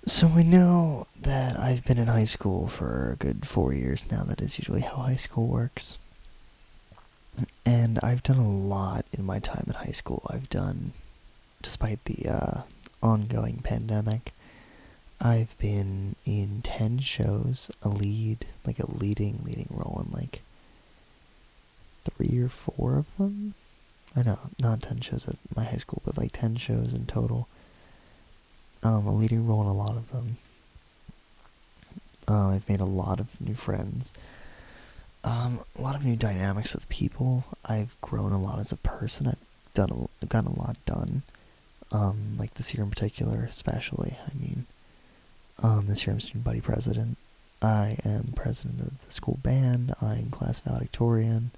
So I know that I've been in high school for a good 4 years now. That is usually how high school works. And I've done a lot in my time in high school. Despite the ongoing pandemic, I've been in 10 shows, like a leading role in like three or four of them. Or no, not 10 shows at my high school, but like 10 shows in total. A leading role in a lot of them. I've made a lot of new friends. A lot of new dynamics with people. I've grown a lot as a person. I've gotten a lot done. Like this year in particular, especially. This year I'm student body president. I am president of the school band. I'm class valedictorian.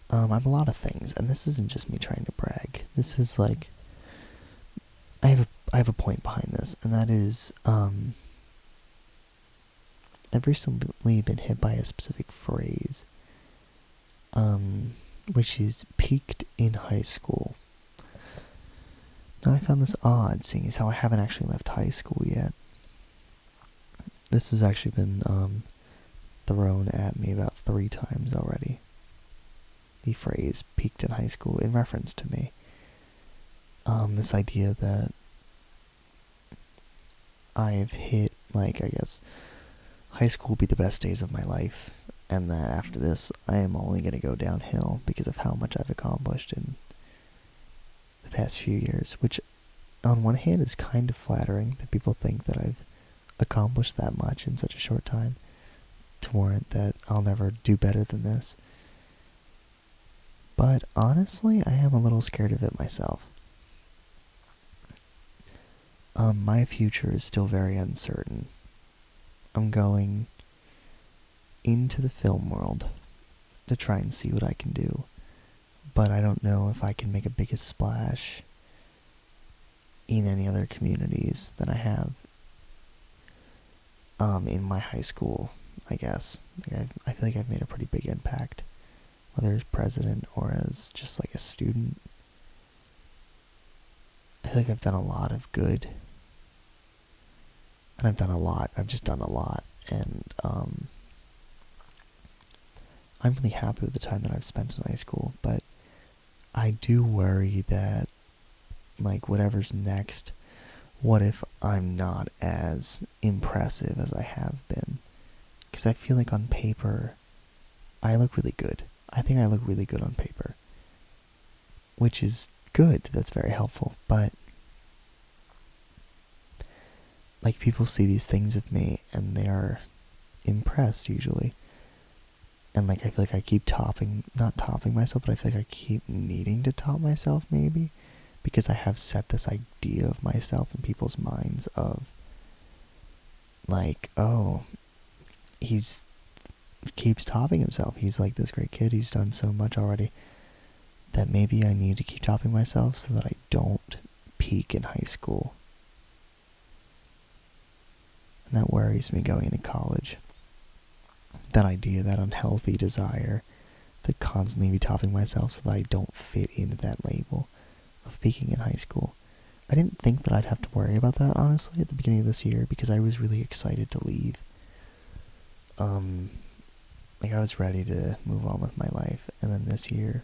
I'm a lot of things, and this isn't just me trying to brag. This is like I have a point behind this, and that is I've recently been hit by a specific phrase, which is peaked in high school. Now I found this odd, seeing as how I haven't actually left high school yet. This has actually been thrown at me about 3 times already. The phrase peaked in high school in reference to me. This idea that I've hit, like, I guess, high school will be the best days of my life, and that after this, I am only going to go downhill because of how much I've accomplished in the past few years, which on one hand is kind of flattering that people think that I've accomplished that much in such a short time to warrant that I'll never do better than this. But honestly, I am a little scared of it myself. My future is still very uncertain. I'm going into the film world to try and see what I can do, but I don't know if I can make a biggest splash in any other communities than I have in my high school, I guess. I feel like I've made a pretty big impact, whether as president or as just like a student. I feel like I've done a lot of good, and I've just done a lot, and I'm really happy with the time that I've spent in high school, but I do worry that, like, whatever's next, what if I'm not as impressive as I have been? Because I feel like on paper, I look really good. I think I look really good on paper, which is good. That's very helpful, but like, people see these things of me and they are impressed usually. And like, I feel like I keep not topping myself, but I feel like I keep needing to top myself maybe, because I have set this idea of myself in people's minds of like, oh, he's keeps topping himself. He's like this great kid. He's done so much already that maybe I need to keep topping myself so that I don't peak in high school. And that worries me going into college. That idea, that unhealthy desire to constantly be topping myself so that I don't fit into that label of peaking in high school. I didn't think that I'd have to worry about that, honestly, at the beginning of this year, because I was really excited to leave. Like, I was ready to move on with my life, and then this year,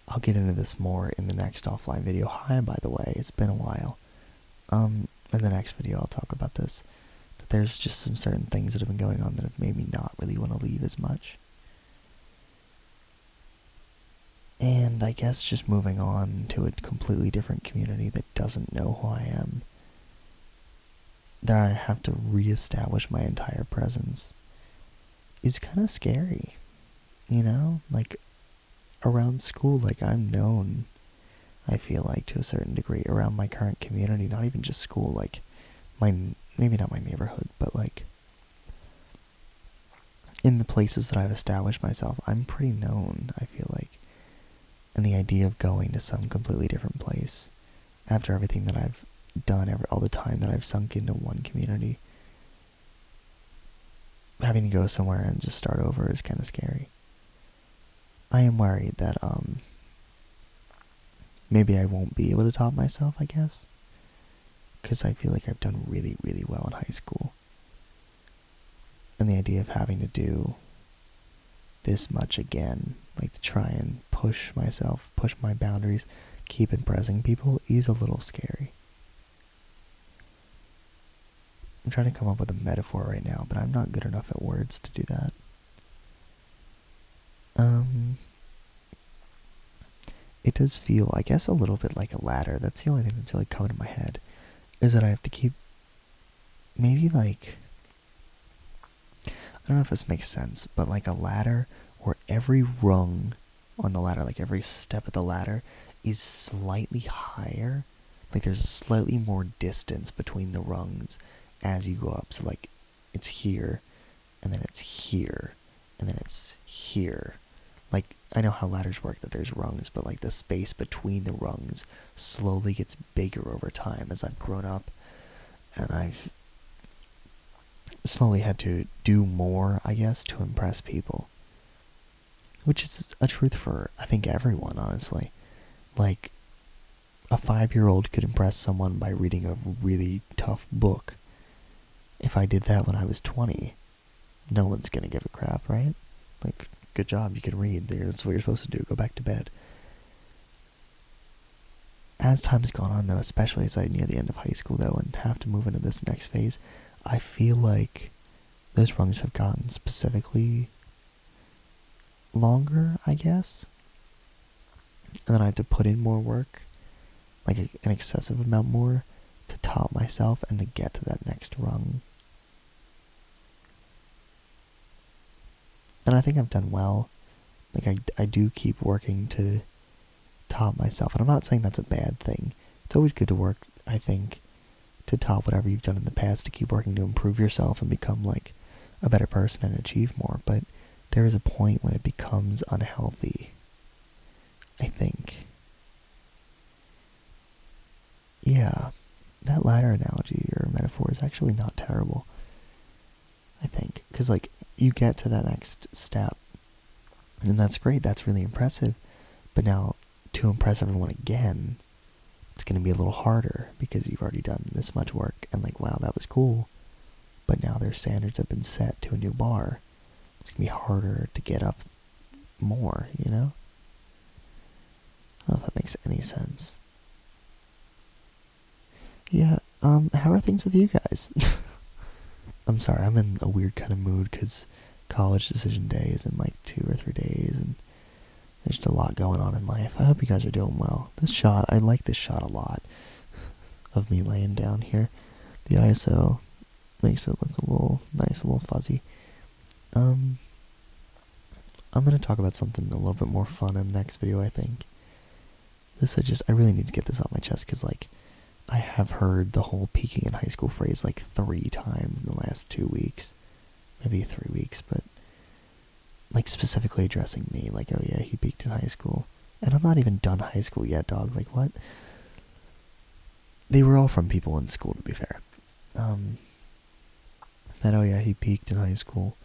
I'll get into this more in the next offline video. Hi, by the way, it's been a while. In the next video, I'll talk about this. That there's just some certain things that have been going on that have made me not really want to leave as much. And I guess just moving on to a completely different community that doesn't know who I am, that I have to reestablish my entire presence, is kind of scary. You know? Like, around school, like, I'm known, I feel like, to a certain degree, around my current community, not even just school, like, maybe not my neighborhood, but like, in the places that I've established myself, I'm pretty known, I feel like. And the idea of going to some completely different place, after everything that I've done, all the time that I've sunk into one community, having to go somewhere and just start over is kind of scary. I am worried that maybe I won't be able to top myself, I guess. because I feel like I've done really, really well in high school. And the idea of having to do this much again, like to try and push myself, push my boundaries, keep impressing people, is a little scary. I'm trying to come up with a metaphor right now, but I'm not good enough at words to do that. It does feel, I guess, a little bit like a ladder. That's the only thing that's really coming to my head, is that I have to keep, maybe like, I don't know if this makes sense, but like a ladder where every rung on the ladder, like every step of the ladder, is slightly higher. Like there's slightly more distance between the rungs as you go up. So like it's here, and then it's here, and then it's here. Like, I know how ladders work, that there's rungs, but like the space between the rungs slowly gets bigger over time as I've grown up, and I've slowly had to do more, I guess, to impress people. Which is a truth for, I think, everyone, honestly. Like, a 5-year-old could impress someone by reading a really tough book. If I did that when I was 20, no one's gonna give a crap, right? Like, good job, you can read. That's what you're supposed to do. Go back to bed. As time's gone on, though, especially as I near the end of high school, though, and have to move into this next phase, I feel like those rungs have gotten specifically longer, I guess. And then I have to put in more work, like an excessive amount more, to top myself and to get to that next rung. And I think I've done well. Like, I do keep working to top myself. And I'm not saying that's a bad thing. It's always good to work, I think, to top whatever you've done in the past, to keep working to improve yourself and become, like, a better person and achieve more. But there is a point when it becomes unhealthy, I think. Yeah, that ladder analogy or metaphor is actually not terrible, I think. Because, like, you get to that next step, and that's great, that's really impressive. But now, to impress everyone again, it's going to be a little harder, because you've already done this much work, and like, wow, that was cool. But now their standards have been set to a new bar. It's going to be harder to get up more, you know? I don't know if that makes any sense. Yeah, how are things with you guys? I'm sorry, I'm in a weird kind of mood because college decision day is in like 2 or 3 days, and there's just a lot going on in life. I hope you guys are doing well. This shot, I like this shot a lot, of me laying down here. The ISO makes it look a little nice, a little fuzzy. I'm going to talk about something a little bit more fun in the next video, I think. I really need to get this off my chest, because like, I have heard the whole peaking in high school phrase like 3 times in the last 2 weeks. Maybe 3 weeks, but like specifically addressing me, like, oh yeah, he peaked in high school. And I'm not even done high school yet, dog. Like, what? They were all from people in school, to be fair. That, oh yeah, he peaked in high school,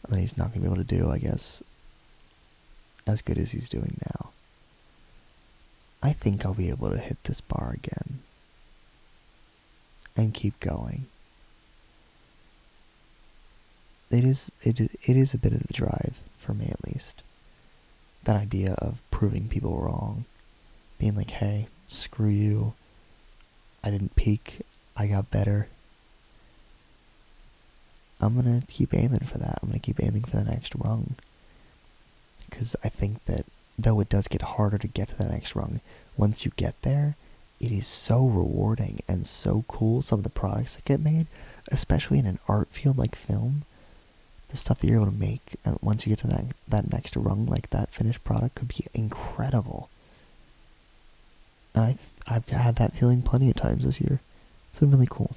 and then he's not going to be able to do, I guess, as good as he's doing now. I think I'll be able to hit this bar again. And keep going. It is a bit of the drive, for me at least. That idea of proving people wrong. Being like, hey, screw you. I didn't peak. I got better. I'm going to keep aiming for that. I'm going to keep aiming for the next rung. Because I think that, though it does get harder to get to the next rung, once you get there, it is so rewarding and so cool, some of the products that get made, especially in an art field like film. The stuff that you're able to make, and once you get to that next rung, like that finished product could be incredible. And I've had that feeling plenty of times this year. It's been really cool.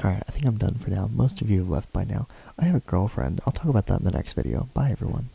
Alright, I think I'm done for now. Most of you have left by now. I have a girlfriend. I'll talk about that in the next video. Bye, everyone.